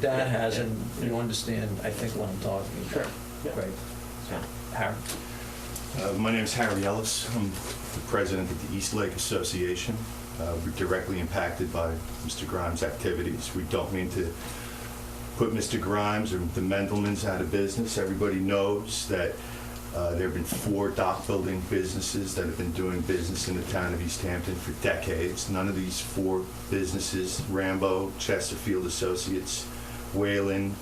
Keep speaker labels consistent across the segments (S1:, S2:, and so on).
S1: dad has, and you understand, I think, what I'm talking about.
S2: Sure. Yeah.
S1: Great. So, Harry?
S3: My name is Harry Ellis. I'm the president of the East Lake Association. We're directly impacted by Mr. Grimes' activities. We don't mean to put Mr. Grimes or the Mendelmans out of business. Everybody knows that there have been 4 dock building businesses that have been doing business in the town of East Hampton for decades. None of these 4 businesses, Rambo, Chesterfield Associates, Whalen,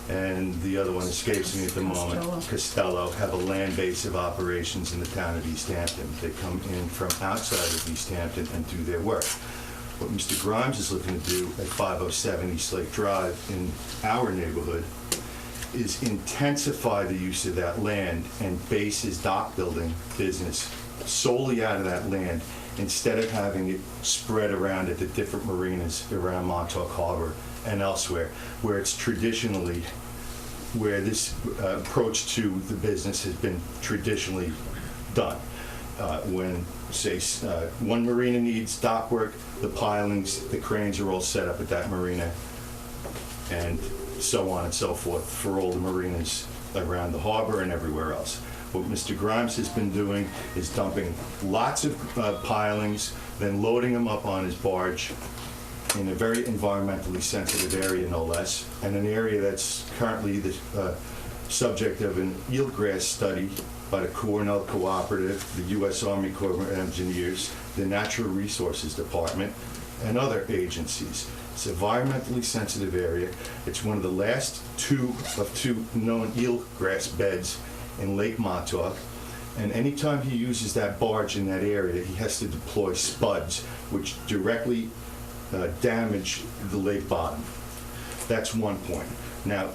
S3: and the other one escapes me at the moment, Costello, have a land base of operations in the town of East Hampton. They come in from outside of East Hampton and do their work. What Mr. Grimes is looking to do at 507 East Lake Drive in our neighborhood is intensify the use of that land and base his dock building business solely out of that land instead of having it spread around at the different marinas around Montauk Harbor and elsewhere, where it's traditionally, where this approach to the business has been traditionally done. When, say, one marina needs dock work, the pilings, the cranes are all set up at that marina, and so on and so forth for all the marinas around the harbor and everywhere else. What Mr. Grimes has been doing is dumping lots of pilings, then loading them up on his barge in a very environmentally sensitive area, no less, and an area that's currently the subject of an eelgrass study by the Cornell Cooperative, the U.S. Army Corps of Engineers, the Natural Resources Department, and other agencies. It's an environmentally sensitive area. It's one of the last two known eelgrass beds in Lake Montauk. And anytime he uses that barge in that area, he has to deploy spuds, which directly damage the lake bottom. That's one point. Now,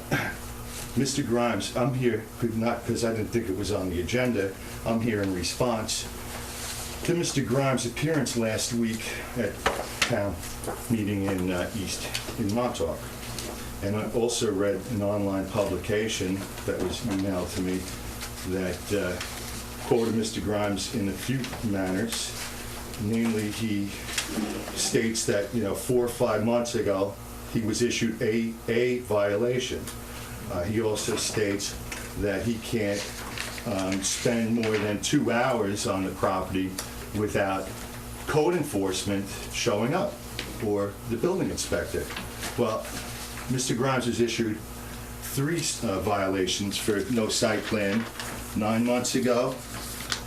S3: Mr. Grimes, I'm here, not because I didn't think it was on the agenda, I'm here in response to Mr. Grimes' appearance last week at town meeting in Montauk. And I also read an online publication that was emailed to me that quoted Mr. Grimes in a few manners. Namely, he states that 4 or 5 months ago he was issued a violation. He also states that he can't spend more than 2 hours on the property without code enforcement showing up or the building inspector. Well, Mr. Grimes was issued 3 violations for no site plan 9 months ago,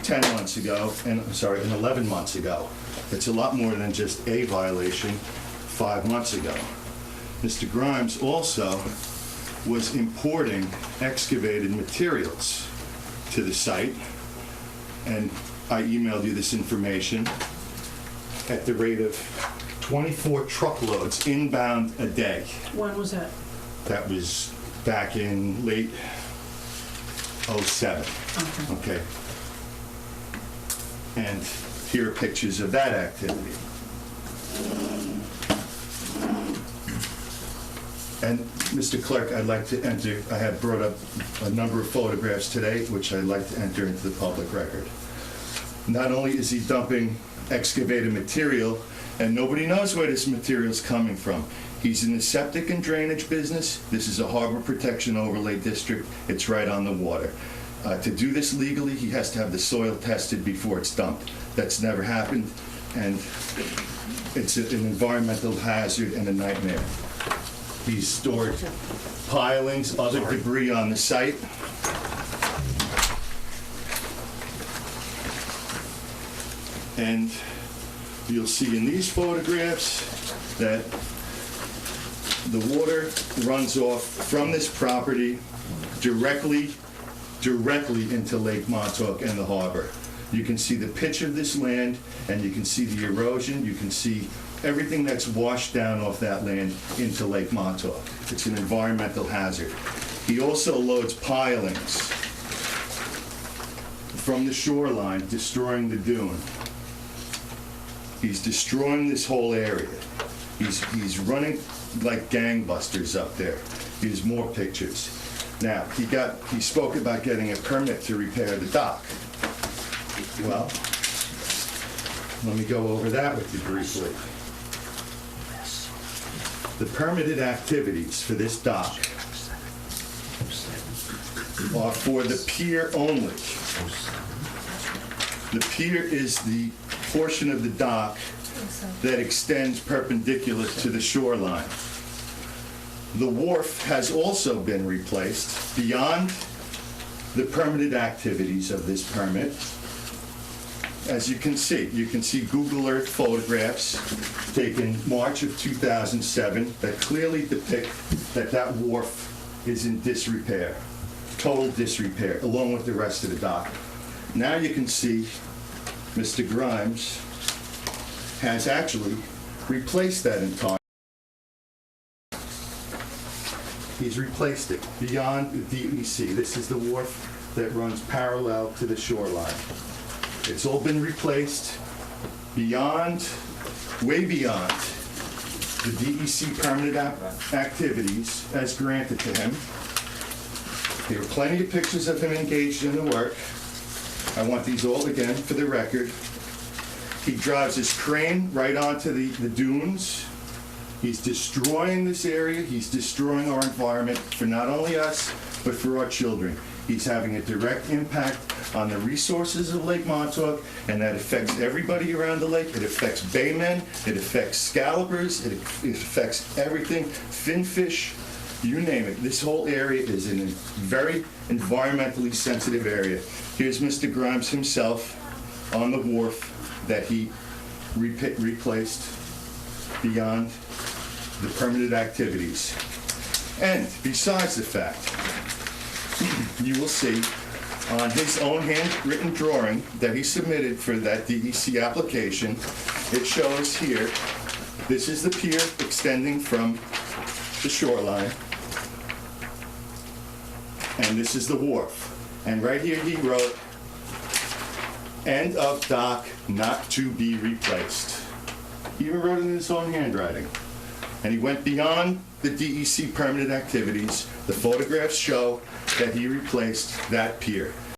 S3: 10 months ago, and 11 months ago. It's a lot more than just a violation 5 months ago. Mr. Grimes also was importing excavated materials to the site, and I emailed you this information, at the rate of 24 truckloads inbound a day.
S4: When was that?
S3: That was back in late '07. Okay. And here are pictures of that activity. And Mr. Clerk, I'd like to enter, I have brought up a number of photographs today, which I'd like to enter into the public record. Not only is he dumping excavated material, and nobody knows where this material is coming from. He's in the septic and drainage business. This is a harbor protection overlay district. It's right on the water. To do this legally, he has to have the soil tested before it's dumped. That's never happened, and it's an environmental hazard and a nightmare. He's stored pilings, other debris on the site. And you'll see in these photographs that the water runs off from this property directly into Lake Montauk and the harbor. You can see the pitch of this land, and you can see the erosion. You can see everything that's washed down off that land into Lake Montauk. It's an environmental hazard. He also loads pilings from the shoreline, destroying the dune. He's destroying this whole area. He's running like gangbusters up there. Here's more pictures. Now, he spoke about getting a permit to repair the dock. Well, let me go over that with you briefly. The permitted activities for this dock are for the pier only. The pier is the portion of the dock that extends perpendicular to the shoreline. The wharf has also been replaced beyond the permitted activities of this permit. As you can see Google Earth photographs taken March of 2007 that clearly depict that wharf is in disrepair, total disrepair, along with the rest of the dock. Now you can see Mr. Grimes has actually replaced that entire. He's replaced it beyond the DEC. This is the wharf that runs parallel to the shoreline. It's all been replaced beyond, way beyond the DEC permitted activities as granted to him. There are plenty of pictures of him engaged in the work. I want these all again for the record. He drives his crane right onto the dunes. He's destroying this area. He's destroying our environment for not only us, but for our children. He's having a direct impact on the resources of Lake Montauk, and that affects everybody around the lake. It affects baymen, it affects scallopers, it affects everything, finfish, you name it. This whole area is in a very environmentally sensitive area. Here's Mr. Grimes himself on the wharf that he replaced beyond the permitted activities. And besides the fact, you will see on his own handwritten drawing that he submitted for that DEC application, it shows here, this is the pier extending from the shoreline, and this is the wharf. And right here he wrote, "End of dock, not to be replaced." He even wrote it in his own handwriting. And he went beyond the DEC permitted activities. The photographs show that he replaced that pier.